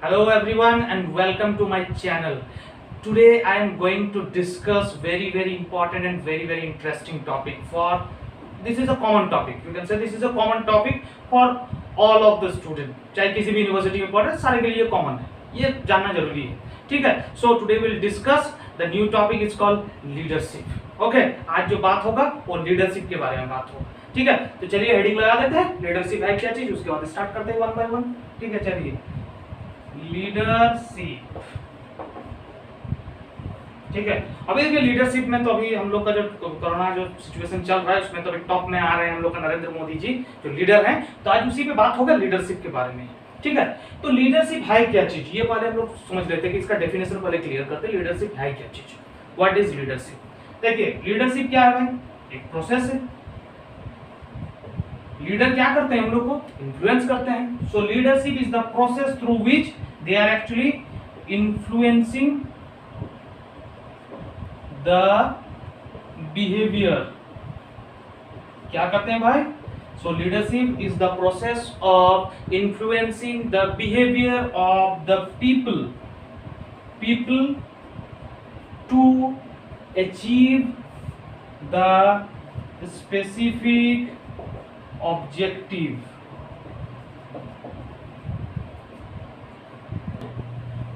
Hello everyone and welcome to my channel. Today I am going to discuss very important and very interesting topic for this is a common topic. You can say this is a common topic for all of the student. चाहे किसी भी university में पढ़े सारे के लिए common है. ये जानना जरूरी है. ठीक है. So today we'll discuss the new topic is called leadership. Okay. आज जो बात होगा वो लीडरशिप के बारे में बात होगा. ठीक है. तो चलिए हेडिंग लगा देते हैं. लीडरशिप है क्या चीज उसके बाद स्टार्ट करते हैं वन बाय वन. ठीक है. चलिए लीडरशिप. ठीक है. अभी देखिए लीडरशिप में तो अभी हम लोग का जो कोरोना जो सिचुएशन चल रहा है उसमें तो अभी टॉप में आ रहे हैं हम लोग का नरेंद्र मोदी जी जो लीडर हैं. तो आज उसी पे बात होगा लीडरशिप के बारे में. ठीक है. तो लीडरशिप है क्या चीज ये पहले हम लोग समझ लेते हैं कि इसका डेफिनेशन पहले क्लियर करते हैं. लीडरशिप है क्या चीज. What is leadership. देखिए लीडरशिप क्या है भाई. एक प्रोसेस है. लीडर क्या करते हैं हम लोग को इन्फ्लुएंस करते हैं. So leadership is the process through which they are actually influencing the behaviour. क्या करते हैं भाई. So leadership is the process of influencing the behaviour of the people to achieve the specific objective.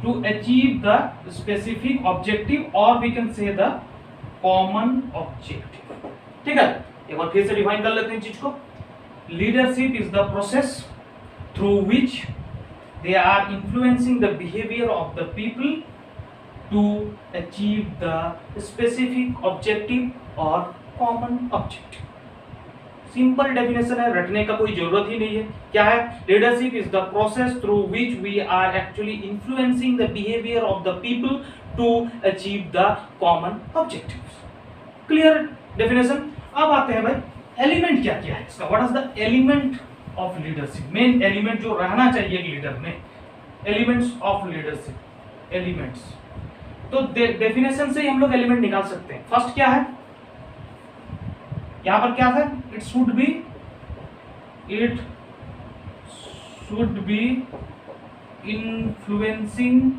To achieve the specific objective or we can say the common objective. ठीक है. एक बार फिर से define कर लेते हैं चीज को. Leadership is the process through which they are influencing the behavior of the people to achieve the specific objective or common objective. Simple definition है. रटने का कोई जरूरत ही नहीं है. क्या है. Leadership is the process through which we are actually influencing the behaviour of the people to achieve the common objectives. Clear definition. अब आते हैं भाई एलिमेंट क्या क्या है इसका. What is the element of leadership. Main element जो रहना चाहिए लीडर में. Elements of leadership. एलिमेंट्स तो डेफिनेशन से ही हम लोग एलिमेंट निकाल सकते हैं. फर्स्ट क्या है. यहां पर क्या था. It should be influencing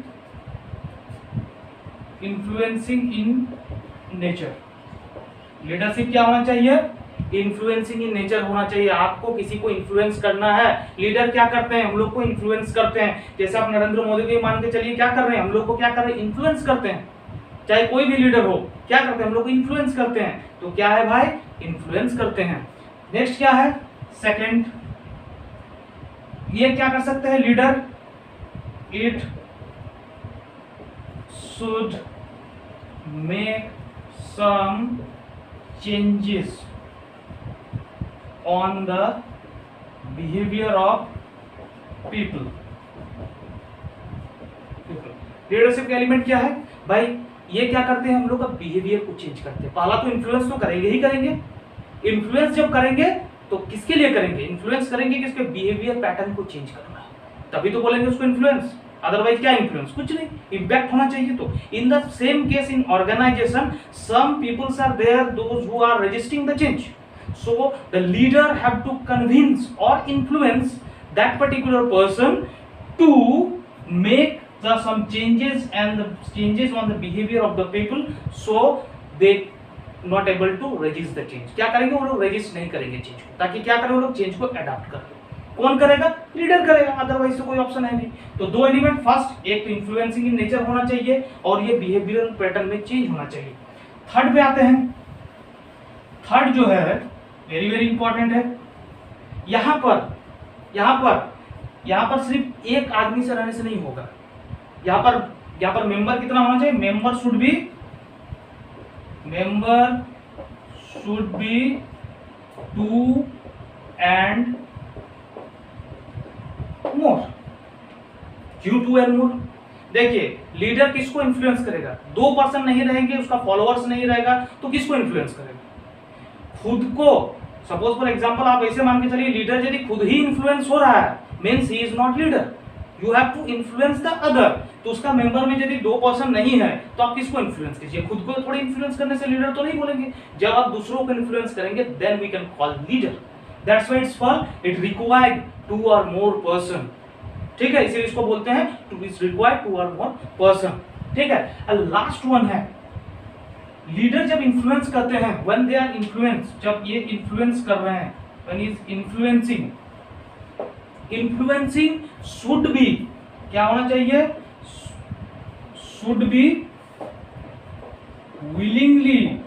in nature. Leadership क्या होना चाहिए. इन्फ्लुएंसिंग इन नेचर होना चाहिए. आपको किसी को इन्फ्लुएंस करना है. लीडर क्या करते हैं हम लोग को इन्फ्लुएंस करते हैं. जैसे आप नरेंद्र मोदी को मान के चलिए क्या कर रहे हैं हम लोग को क्या कर रहे हैं इन्फ्लुएंस करते हैं. चाहे कोई भी लीडर हो क्या करते हैं हम लोग को इन्फ्लुएंस करते हैं. तो क्या है भाई इन्फ्लुएंस करते हैं. नेक्स्ट क्या है. सेकंड ये क्या कर सकते हैं leader. It should make some changes on the behaviour of people. Leadership का एलिमेंट क्या है भाई. ये क्या करते हैं हम लोग का बिहेवियर को चेंज करते हैं. पहला तो इन्फ्लुएंस तो करेंगे ही करेंगे. इन्फ्लुएंस जब करेंगे तो किसके लिए करेंगे. इन्फ्लुएंस करेंगे किसके बिहेवियर पैटर्न को चेंज करना है तभी तो बोलेंगे उसको इन्फ्लुएंस. अदरवाइज क्या इन्फ्लुएंस कुछ नहीं. इंपैक्ट होना चाहिए. तो in the same case in organisation some peoples are there those who are resisting the change. So the leader have to convince और influence that particular person to make some changes and the changes on the behavior of the people so they not able to resist the change. क्या करेंगे वो लोग resist नहीं करेंगे change को. ताकि क्या करें वो लोग चेंज को अडॉप्ट कर ले. कौन करेगा. लीडर करेगा. अदरवाइज तो कोई ऑप्शन है नहीं. तो दो एलिमेंट. फर्स्ट एक तो इन्फ्लुएंसिंग इन नेचर होना चाहिए और ये बिहेवियरल पैटर्न में चेंज होना चाहिए. थर्ड पे आते हैं. थर्ड जो है वेरी इंपॉर्टेंट है. यहां पर सिर्फ एक आदमी से रहने से नहीं होगा. यहाँ पर मेंबर कितना होना चाहिए. Member should be 2 and more. क्यों 2 and more. देखिए लीडर किसको इन्फ्लुएंस करेगा. 2 पर्सन नहीं रहेंगे उसका फॉलोअर्स नहीं रहेगा तो किसको इन्फ्लुएंस करेगा. खुद को. सपोज फॉर एग्जांपल आप ऐसे मान के चलिए लीडर यदि खुद ही इन्फ्लुएंस हो रहा है means he is not leader. You have to influence the other. तो उसका मेंबर में यदि 2 पर्सन नहीं है तो आप किसको इन्फ्लुएंस कीजिए. खुद को थोड़ी इन्फ्लुएंस करने से लीडर तो नहीं बोलेंगे. जब आप दूसरों को इन्फ्लुएंस करेंगे then we can call leader. That's why it's called it required 2 or more person ठीक है, इसीलिए इसको बोलते हैं two is required 2 or more person. ठीक है, लास्ट वन है लीडर जब इन्फ्लुएंस करते हैं, व्हेन दे आर इन्फ्लुएंस, जब ये इन्फ्लुएंस कर रहे हैं, when is influencing, influencing should be, क्या होना चाहिए, should be willingly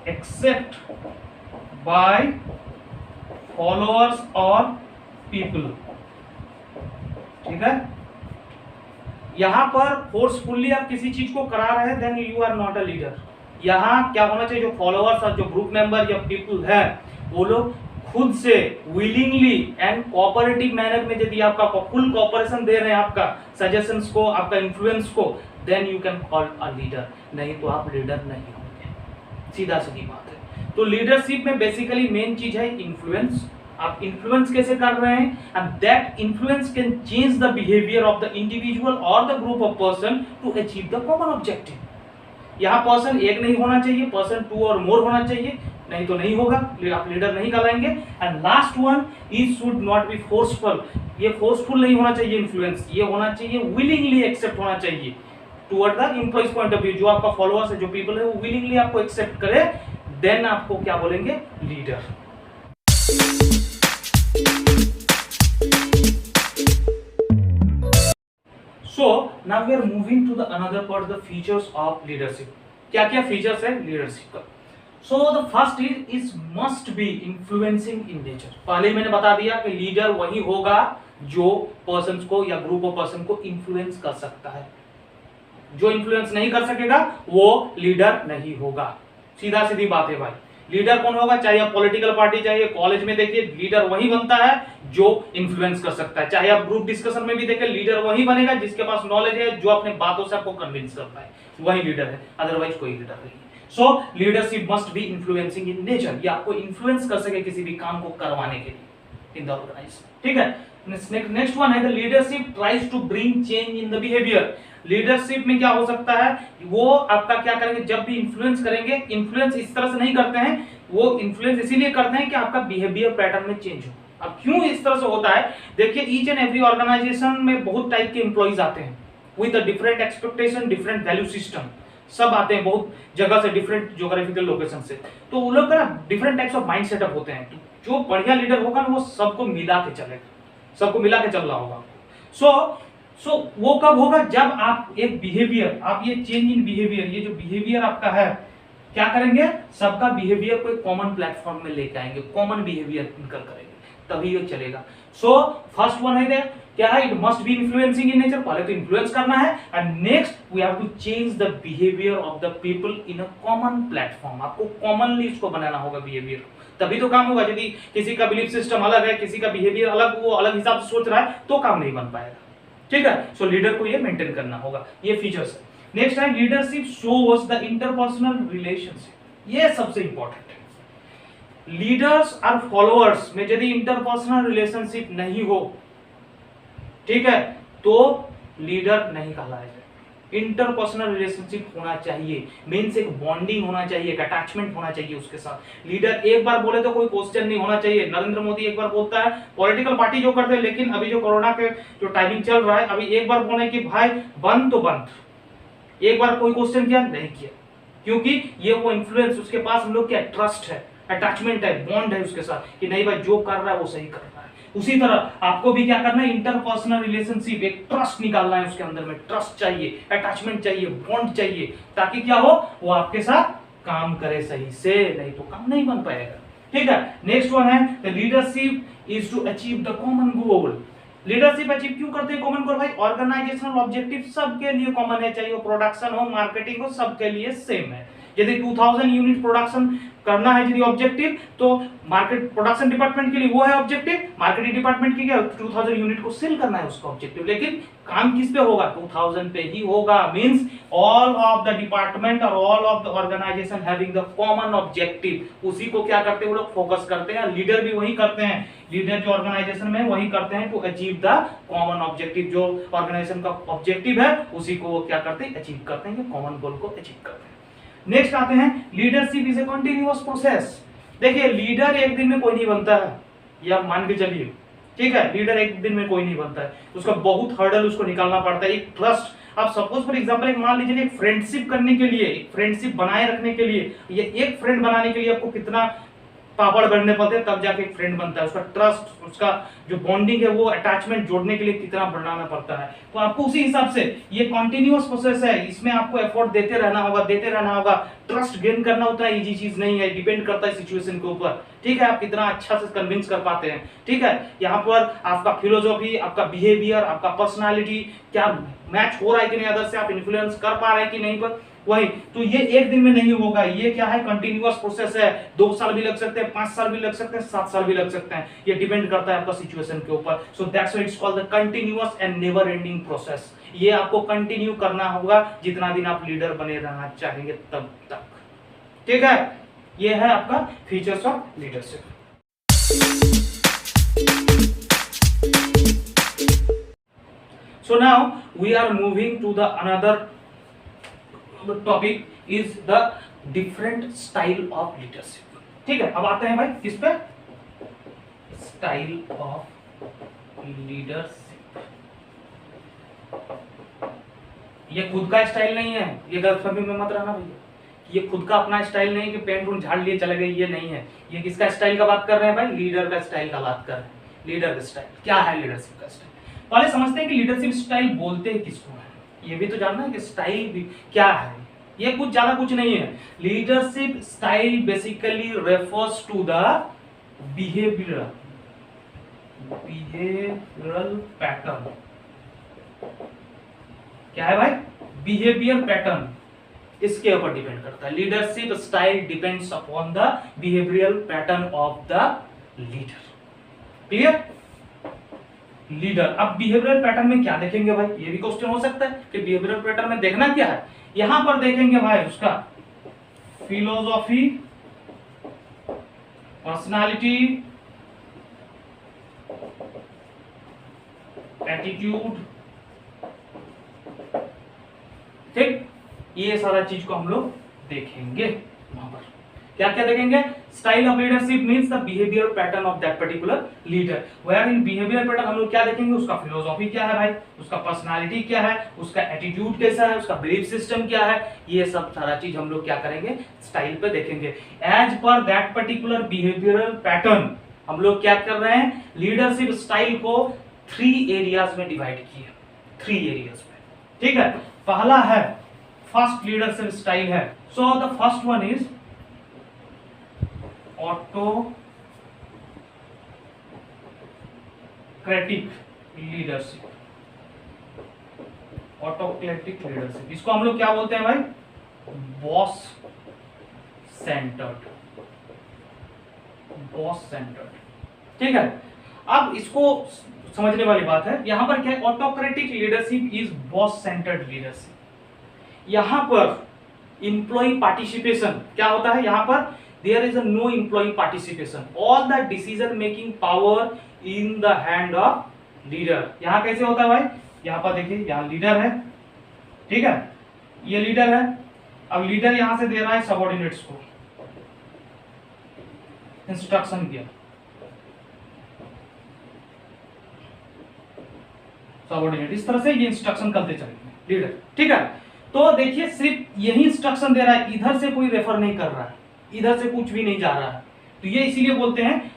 accept by followers or people। ठीक है, यहां पर फोर्सफुली आप किसी चीज को करा रहे हैं, then you are not a leader. यहां क्या होना चाहिए, जो फॉलोअर्स और जो ग्रुप मेंबर या पीपल है वो लोग खुद से विलिंगली एंड कोऑपरेटिव मैनर में यदि आपका फुल कोऑपरेशन दे रहे हैं आपका सजेशंस को, आपका इन्फ्लुएंस को, then you can call a leader, नहीं तो आप लीडर नहीं होंगे, सीधा सीधी बात है। तो लीडरशिप में बेसिकली मेन चीज है इन्फ्लुएंस। आप इन्फ्लुएंस कैसे कर रहे हैं, and that influence can change the behaviour of the individual और the group of person to achieve the common objective. यहाँ पर्सन एक नहीं होना चाहिए, पर्सन 2 और मोर होना चाहिए, नहीं तो नहीं होगा, आप लीडर नहीं कहलाएंगे। And last one is should not be forceful, ये फोर्सफुल नहीं होना चाहिए इन्फ्लुएंस, ये होना चाहिए विलिंगली एक्सेप्ट होना चाहिए toward the employees point of view. जो आपका फॉलोअर्स है, जो पीपल है, वो विलिंगली आपको एक्सेप्ट करे, देन आपको क्या बोलेंगे, leader. So now we are moving to the another part, the features of leadership। क्या क्या फीचर्स है लीडरशिप का। So the first is must be influencing in nature। पहले मैंने बता दिया कि लीडर वही होगा जो पर्सन्स को या ग्रुप ऑफ पर्सन को इन्फ्लुएंस कर सकता है। जो इन्फ्लुएंस नहीं कर सकेगा वो लीडर नहीं होगा, सीधा सीधी बात है भाई। लीडर कौन होगा, चाहे आप पॉलिटिकल पार्टी, चाहे कॉलेज में देखिए, लीडर वही बनता है जो इन्फ्लुएंस कर सकता है। चाहे आप ग्रुप डिस्कशन में भी देखें, लीडर वही बनेगा जिसके पास नॉलेज है, जो अपने बातों से आपको कन्विंस करता है, वही लीडर है, अदरवाइज कोई लीडर नहीं। सो leadership must be influencing in nature, ये आपको इन्फ्लुएंस कर सके किसी भी काम को करवाने के लिए इन द ऑर्गेनाइजेशन। ठीक है, नेक्स्ट वन है the leadership tries to bring change in the behaviour. Leadership में क्या हो सकता है, वो आपका क्या करेंगे, जब भी इन्फ्लुएंस करेंगे, इन्फ्लुएंस इस तरह से नहीं करते हैं, वो इन्फ्लुएंस इसीलिए करते हैं कि आपका बिहेवियर पैटर्न में चेंज हो। अब क्यों इस तरह से होता है, देखिए ईच एंड एवरी ऑर्गेनाइजेशन में बहुत टाइप के एम्प्लॉइज आते हैं with a different expectation, different value system, सब आते हैं बहुत जगह से, डिफरेंट ज्योग्राफिकल लोकेशन से, तो वो लोग का different types of mind setup होते हैं। तो जो बढ़िया लीडर होगा ना वो सबको मिला के चलेगा, सबको मिला के चल रहा होगा। सो वो कब होगा, जब आप एक बिहेवियर, आप ये चेंज इन बिहेवियर, ये जो बिहेवियर आपका है, क्या करेंगे, सबका बिहेवियर को एक कॉमन प्लेटफॉर्म में लेके आएंगे, कॉमन बिहेवियर इनकर करेंगे, तभी ये चलेगा। सो फर्स्ट वन है क्या है, it must be influencing in nature, पहले तो इन्फ्लुएंस करना है, and next we have to change the behaviour of the people in a common platform. आपको कॉमनली इसको बनाना होगा बिहेवियर, तभी तो काम होगा। यदि किसी का बिलीफ सिस्टम अलग है, किसी का बिहेवियर अलग, वो अलग हिसाब से सोच रहा है, तो काम नहीं बन पाएगा। ठीक है, सो लीडर को ये मेंटेन करना होगा, ये फीचर्स है। नेक्स्ट है leadership shows the interpersonal relationship, ये सबसे इंपॉर्टेंट है। लीडर्स और फॉलोअर्स में यदि इंटरपर्सनल रिलेशनशिप नहीं हो, ठीक है, तो लीडर नहीं कहलाएगा। इंटरपर्सनल रिलेशनशिप होना चाहिए, मीन्स एक बॉन्डिंग होना चाहिए, एक अटैचमेंट होना चाहिए उसके साथ। लीडर एक बार बोले तो कोई क्वेश्चन नहीं होना चाहिए। नरेंद्र मोदी एक बार बोलता है, पॉलिटिकल पार्टी जो करते हैं, लेकिन अभी जो कोरोना के जो टाइमिंग चल रहा है, अभी एक बार बोले कि भाई बंद तो बंद, एक बार कोई क्वेश्चन किया नहीं किया, क्योंकि ये वो इन्फ्लुएंस, उसके पास हम लोग क्या ट्रस्ट है, अटैचमेंट है, बॉन्ड है उसके साथ कि नहीं भाई जो कर रहा है वो सही कर रहा है। उसी तरह आपको भी क्या करना है, इंटरपर्सनल रिलेशनशिप, एक ट्रस्ट निकालना है उसके अंदर में, ट्रस्ट चाहिए, अटैचमेंट चाहिए, बॉन्ड चाहिए, ताकि क्या हो, वो आपके साथ काम करे सही से, नहीं तो काम नहीं बन पाएगा। ठीक है, नेक्स्ट वन है the leadership is to achieve the common goal. Leadership achieve क्यों करते हैं कॉमन गोल, भाई ऑर्गेनाइजेशनल ऑब्जेक्टिव सबके लिए कॉमन है, चाहे वो प्रोडक्शन हो, मार्केटिंग हो, सबके लिए सेम है। यदि 2000 यूनिट प्रोडक्शन करना है यदि ऑब्जेक्टिव, तो मार्केट प्रोडक्शन डिपार्टमेंट के लिए वो है ऑब्जेक्टिव, मार्केटिंग डिपार्टमेंट के क्या 2000 यूनिट को सेल करना है उसका ऑब्जेक्टिव, लेकिन काम किस पे होगा, 2000 पे ही होगा। Means all of the department और all of the organisation having the common objective, उसी को क्या करते हैं वो लोग फोकस करते हैं। लीडर भी वही करते हैं, लीडर जो ऑर्गेनाइजेशन में वही करते हैं to achieve the common objective, जो ऑर्गेनाइजेशन का ऑब्जेक्टिव है उसी को वो क्या करते हैं, अचीव करते हैं, कॉमन गोल को अचीव करते हैं। नेक्स्ट आते हैं leadership is a continuous process. देखिए लीडर एक दिन में कोई नहीं बनता है, या मान के चलिए ठीक है, लीडर एक दिन में कोई नहीं बनता है, उसका बहुत हर्डल उसको निकालना पड़ता है। एक ट्रस्ट, आप सपोज फॉर एग्जांपल एक मान लीजिए, एक फ्रेंडशिप करने के लिए, एक फ्रेंडशिप बनाए रखने के लिए, ये एक फ्रेंड बनाने के लिए आपको कितना पापड़ बढ़ने पड़ते हैं, तब जाके एक फ्रेंड बनता है। उसका ट्रस्ट, उसका जो बॉन्डिंग है, वो अटैचमेंट जोड़ने के लिए कितना बढ़ाना पड़ता है। तो आपको उसी हिसाब से ये कॉन्टिन्यूअस प्रोसेस है, इसमें आपको एफर्ट देते रहना होगा। ट्रस्ट गेन करना उतना इजी चीज नहीं है, डिपेंड करता है सिचुएशन के ऊपर। ठीक है, आप कितना अच्छा से कन्विंस कर पाते हैं। ठीक है, यहाँ पर आपका फिलोसॉफी, आपका बिहेवियर, आपका पर्सनालिटी क्या मैच हो रहा है कि नहीं, अदर से आप इन्फ्लुएंस कर पा रहे हैं कि नहीं, पर वही तो ये एक दिन में नहीं होगा। ये क्या है, कंटिन्यूअस प्रोसेस है। 2 साल भी लग सकते हैं, 5 साल भी लग सकते हैं, 7 साल भी लग सकते हैं। ये डिपेंड करता है आपका सिचुएशन के ऊपर। So that's why it's called the continuous and never ending process. ये आपको कंटिन्यू करना होगा जितना दिन आप लीडर बने रहना चाहेंगे तब तक। ठीक है, ये है आपका features of leadership. So now we are moving to the another topic is the different style of leadership। ठीक है, अब आते हैं भाई किस पे, स्टाइल ऑफ लीडरशिप। ये खुद का स्टाइल नहीं है, ये गलतफहमी में मत रहना भैया, ये खुद का अपना स्टाइल नहीं कि पेंट उन झाड़ लिए चले गए, ये नहीं है। ये किसका स्टाइल का बात कर रहे हैं भाई, लीडर का स्टाइल का बात कर रहे हैं। लीडर का स्टाइल क्या है, लीडरशिप का स्टाइल। पहले समझते हैं कि लीडरशिप स्टाइल बोलते हैं किसको है, ये भी तो जानना है कि स्टाइल भी क्या है। ये कुछ ज्यादा कुछ नहीं है। Leadership style basically refers to the behavioural pattern. क्या है भाई, बिहेवियर पैटर्न, इसके ऊपर डिपेंड करता है। Leadership style depends upon the behavioural pattern of the leader. Clear, leader. अब बिहेवियरल पैटर्न में क्या देखेंगे भाई, ये भी क्वेश्चन हो सकता है कि बिहेवियरल पैटर्न में देखना क्या है। यहां पर देखेंगे भाई उसका फिलोसॉफी, पर्सनालिटी, एटीट्यूड। ठीक, ये सारा चीज को हम लोग देखेंगे। वहां पर क्या क्या देखेंगे, style of leadership means the behaviour pattern of that particular leader. Where in behaviour pattern हम लोग क्या देखेंगे, उसका फिलोसॉफी क्या है भाई, उसका पर्सनालिटी क्या है, उसका एटीट्यूड कैसा है, उसका बिलीफ सिस्टम क्या है, ये सब सारा चीज हम लोग क्या करेंगे, स्टाइल पे देखेंगे। As per that particular behavioural pattern हम लोग क्या कर रहे हैं, लीडरशिप स्टाइल को 3 एरियाज में डिवाइड किए, 3 एरियाज में। ठीक है, पहला है फर्स्ट लीडरशिप स्टाइल है। So the first one is autocratic leadership. Autocratic leadership, इसको हम लोग क्या बोलते हैं भाई, बॉस सेंटर्ड। Boss centred. ठीक है, अब इसको समझने वाली बात है। यहां पर क्या है, autocratic leadership is boss centred leadership. यहां पर इंप्लॉई पार्टिसिपेशन क्या होता है, यहां पर there is a no employee participation, all the decision making power in the hand of leader। यहां कैसे होता है भाई, यहां पर देखिए, यहां लीडर है, ठीक है, ये लीडर है। अब लीडर यहां से दे रहा है सबऑर्डिनेट्स को इंस्ट्रक्शन दिया, सबऑर्डिनेट इस तरह से ये इंस्ट्रक्शन करते चलेंगे लीडर। ठीक है, तो देखिए सिर्फ यही इंस्ट्रक्शन दे रहा है, इधर से कोई रेफर नहीं कर रहा है, इधर से कुछ भी नहीं जा रहा है। तो ये इसीलिए बोलते हैं,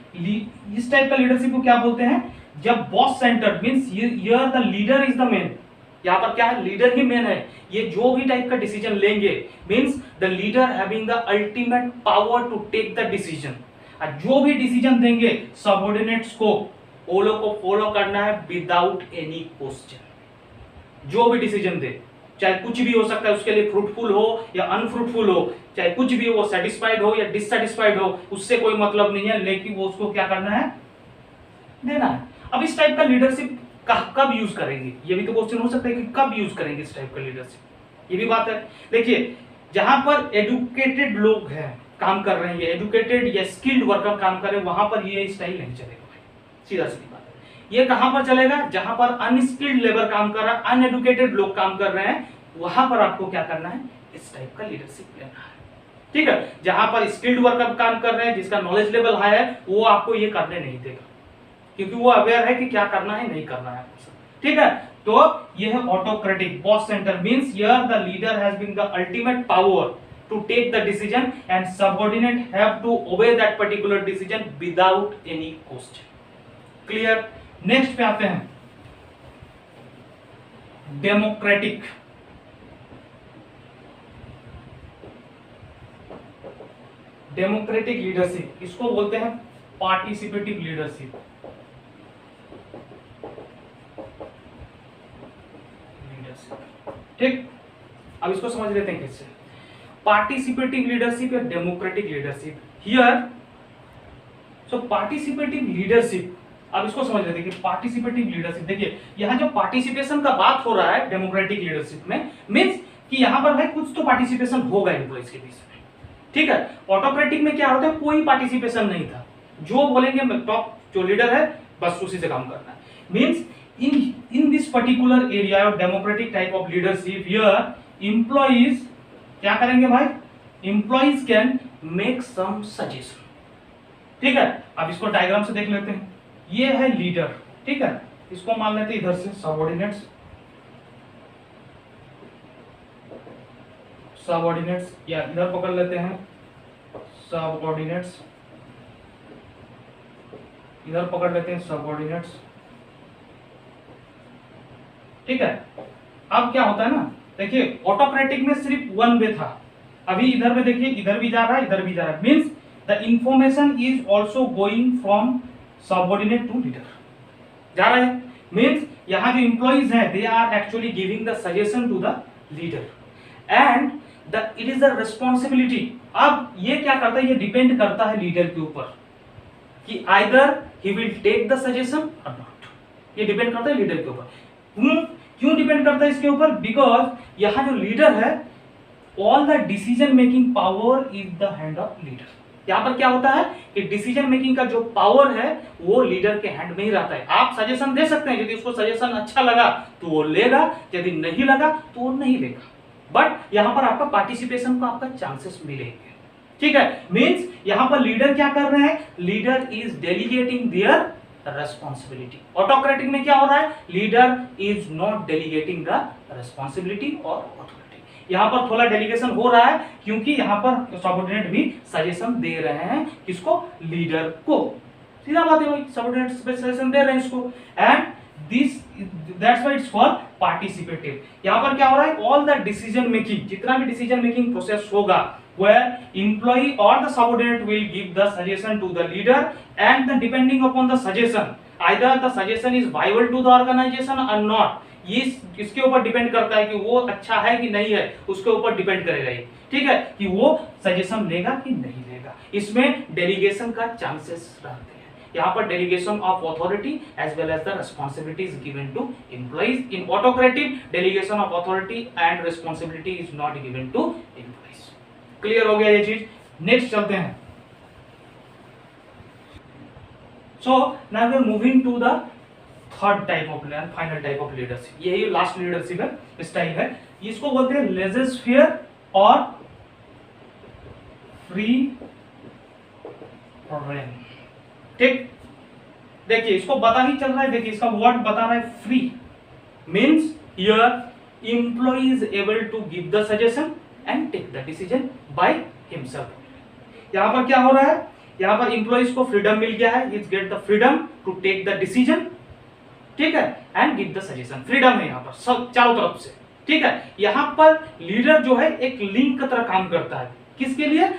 इस टाइप का लीडरशिप को क्या बोलते हैं, जब boss centred means here the leader is the main. यहां पर क्या है, लीडर ही मेन है। ये जो भी टाइप का डिसीजन लेंगे means the leader having the ultimate power to take the decision. जो भी डिसीजन देंगे सबऑर्डिनेट्स को वो लोग को फॉलो करना है विदाउट एनी क्वेश्चन। जो भी डिसीजन दे, चाहे कुछ भी हो सकता है, उसके लिए फ्रूटफुल हो या अनफ्रूटफुल हो, चाहे कुछ भी हो, सेटिस्फाइड हो या डिससेटिस्फाइड हो, उससे कोई मतलब नहीं है, लेकिन वो उसको क्या करना है, देना है। अब इस टाइप का लीडरशिप कब यूज करेंगे, ये भी तो क्वेश्चन हो सकता है कि कब यूज करेंगे इस टाइप का लीडरशिप, ये भी बात है। देखिए जहां पर एडुकेटेड लोग हैं, काम कर रहे हैं, एडुकेटेड या स्किल्ड वर्कर काम कर रहे हैं, वहां पर ये स्टाइल नहीं चलेगा भाई, सीधा सीधी बात है। ये कहां पर चलेगा, जहां पर अनस्किल्ड लेबर काम कर रहा है, अनएडुकेटेड लोग काम कर रहे हैं, वहां पर आपको क्या करना है, इस टाइप का लीडरशिप लेना है। ठीक है, जहां पर स्किल्ड वर्कर काम कर रहे हैं, जिसका नॉलेज लेवल हाई है, वो आपको ये करने नहीं देगा, क्योंकि वो अवेयर है कि क्या करना है नहीं करना है। ठीक है, तो ये है autocratic. Boss centre means here the leader has been the ultimate power to take the decision and subordinate have to obey that particular decision without any question. Clear? Next पे आते हैं डेमोक्रेटिक। डेमोक्रेटिक लीडरशिप, इसको बोलते हैं participative leadership. ठीक, अब इसको समझ लेते हैं कैसे। पार्टिसिपेटिव लीडरशिप या democratic leadership. Here so participative leadership, अब इसको समझ लेते हैं कि पार्टिसिपेटिव लीडरशिप, देखिए यहां जो पार्टिसिपेशन का बात हो रहा है डेमोक्रेटिक लीडरशिप में, मींस कि यहां पर भाई कुछ तो पार्टिसिपेशन होगा एम्प्लॉइज के बीच में। ठीक है, ऑटोक्रेटिक में क्या होता है, कोई पार्टिसिपेशन नहीं था, जो बोलेंगे टॉप जो लीडर है बस उसी से काम करना है। Means in this particular area of democratic type of leadership, here employees क्या करेंगे भाई, employees can make some suggestion। ठीक है, अब इसको डायग्राम से देख लेते हैं। ये है लीडर, ठीक है, इसको मान लेते हैं इधर से सबऑर्डिनेट्स, सबऑर्डिनेट्स या इधर पकड़ लेते हैं सबऑर्डिनेट्स, इधर पकड़ लेते हैं सबऑर्डिनेट्स। ठीक है, अब क्या होता है ना, देखिए ऑटोक्रेटिक में सिर्फ वन वे था, अभी इधर में देखिए इधर भी जा रहा है इधर भी जा रहा है, means the information is also going from subordinate to leader, जा रहा है। मींस यहां जो एम्प्लॉइज हैं they are actually giving the suggestion to the leader and the it is the responsibility. अब ये क्या करता है, ये डिपेंड करता है लीडर के ऊपर कि either he will take the suggestion और नॉट, ये डिपेंड करता है लीडर के ऊपर। क्यों डिपेंड करता है इसके ऊपर, बिकॉज यहां जो लीडर है all the decision making power is the hand of leader. यहां पर क्या होता है कि डिसीजन मेकिंग का जो पावर है वो लीडर के हैंड में ही रहता है। आप सजेशन दे सकते हैं, यदि उसको सजेशन अच्छा लगा तो वो लेगा, यदि नहीं लगा तो वो नहीं लेगा, बट यहां पर आपका पार्टिसिपेशन को आपका चांसेस मिलेंगे। ठीक है, मींस यहां पर लीडर क्या कर रहे हैं, leader is delegating their responsibility। Autocratic में क्या हो रहा है, leader is not delegating the responsibility और ऑथोरिटी। यहां पर थोड़ा डेलीगेशन हो रहा है क्योंकि यहां पर सबऑर्डिनेट भी सजेशन दे रहे हैं किसको, लीडर को। सीधा बात है भाई, सबऑर्डिनेट सजेशन दे रहे हैं इसको, and this that's why it's called participative. यहां पर क्या हो रहा है, ऑल द डिसीजन मेकिंग, जितना भी डिसीजन मेकिंग प्रोसेस होगा where employee or the subordinate will give the suggestion to the leader and then depending upon the suggestion either the suggestion is viable to the organization or not, ये इसके ऊपर depend करता है कि वो अच्छा है कि नहीं है, उसके ऊपर डिपेंड करेगा ये। ठीक है, कि वो सजेशन लेगा कि नहीं लेगा, इसमें डेलीगेशन का चांसेस रहते हैं। यहाँ पर delegation of authority as well as the responsibility is given to employees. In autocratic delegation of authority and responsibility is not given to employees. Clear हो गया ये चीज। नेक्स्ट चलते हैं। So now we are moving to the third type of leader, final type of leadership. यही last leadership है, इस type है, इसको बोलते हैं लेजर और फ्री रेन। ठीक, देखिए इसको पता ही चल रहा है, देखिए इसका वर्ड बता रहा है free, means here employee is able to give the suggestion and take the decision by himself. यहां पर क्या हो रहा है, यहां पर एम्प्लॉइज को फ्रीडम मिल गया है, is get the freedom to take the decision, ठीक है, and give the suggestion. Freedom है यहां पर सब चारों तरफ से। ठीक है, यहां पर लीडर जो है एक लिंक की तरह काम करता है, किसके लिए,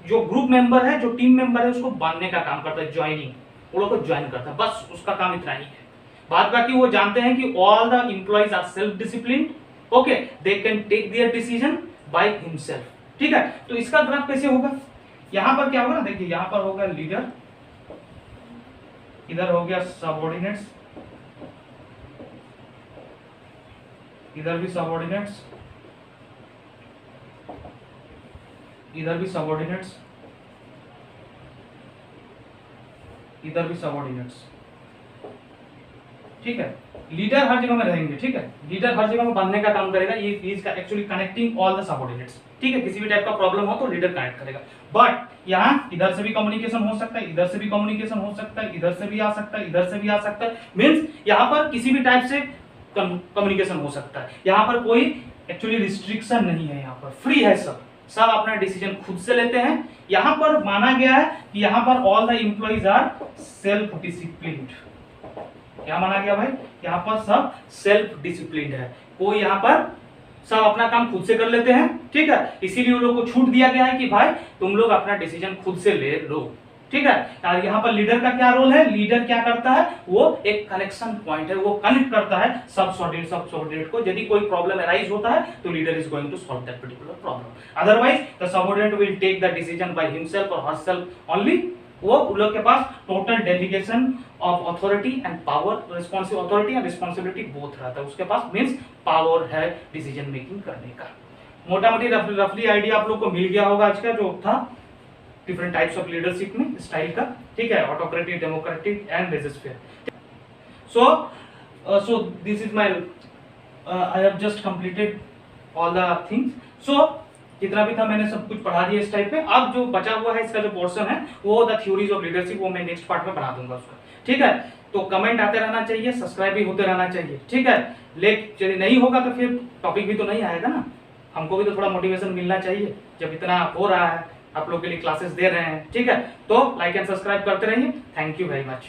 जो ग्रुप मेंबर है, जो टीम मेंबर है, उसको बांधने का काम करता है, ज्वाइनिंग, वो लोग को ज्वाइन करता है, बस उसका काम इतना ही है। बाद बाकी वो जानते हैं कि all the employees are self discipline, okay, they can take their decision by himself. ठीक है, तो इसका ग्राफ कैसे होगा, यहां पर क्या होगा ना, देखिए यहां पर होगा लीडर, इधर हो गया सबऑर्डिनेट्स, इधर भी सबऑर्डिनेट्स, इधर भी सबऑर्डिनेट्स, इधर भी सबऑर्डिनेट्स। ठीक है, लीडर हर जगह में रहेंगे, ठीक है, लीडर हर जगह में बनने का काम करेगा, ये is actually connecting all the subordinates, ठीक है, किसी भी टाइप का प्रॉब्लम हो तो लीडर कनेक्ट करेगा। बट यहाँ इधर से भी कम्युनिकेशन हो सकता है, इधर से भी कम्युनिकेशन हो सकता है, इधर से भी आ सकता है, इधर से भी आ सकता है, मींस यहाँ पर किसी भी टाइप से कम्युनिकेशन हो सकता है, यहाँ पर कोई एक्चुअली रिस्ट्रिक्शन नहीं है, यहाँ पर फ्री है, सब अपना डिसीजन खुद से लेते हैं। यहाँ पर माना गया है कि यहाँ पर all the employees are self disciplined. क्या माना गया भाई, यहाँ पर सब सेल्फ डिसिप्लिन्ड है, कोई यहाँ पर सब अपना काम खुद से कर लेते हैं, ठीक है, इसीलिए उन लोग को छूट दिया गया है कि भाई तुम लोग अपना डिसीजन खुद से ले लो, ठीक है। और यहाँ पर लीडर का क्या रोल है, लीडर क्या करता है, वो एक कनेक्शन पॉइंट है, वो कनेक्ट करता है सब सबऑर्डिनेट को। यदि कोई प्रॉब्लम अराइज होता है तो leader is going to solve that particular problem, otherwise the subordinate will take the decision by himself और हरसेल्फ ओनली। वो उन लोग के पास total delegation of authority and power, responsive authority and responsibility both रहता है, उसके पास मींस पावर है डिसीजन मेकिंग करने का। मोटा मोटी रफली आइडिया आप लोग को मिल गया होगा आज का जो था डिफरेंट टाइप्स ऑफ लीडरशिप में स्टाइल का, ठीक है, autocratic, democratic and laissez faire. So this is my I have just completed all the things. So जितना भी था मैंने सब कुछ पढ़ा दिया इस टाइप पे। अब जो बचा हुआ है इसका जो पोर्शन है वो द थ्योरीज ऑफ लीडरशिप, वो मैं नेक्स्ट पार्ट में बना दूंगा उसका, ठीक है। तो कमेंट आते रहना चाहिए, सब्सक्राइब भी होते रहना चाहिए, ठीक है। लेकिन यदि नहीं होगा तो फिर टॉपिक भी तो नहीं आएगा ना, हमको भी तो थोड़ा मोटिवेशन मिलना चाहिए जब इतना हो रहा है, आप लोग के लिए क्लासेस दे रहे हैं, ठीक है। तो लाइक एंड सब्सक्राइब करते रहिए। Thank you very much.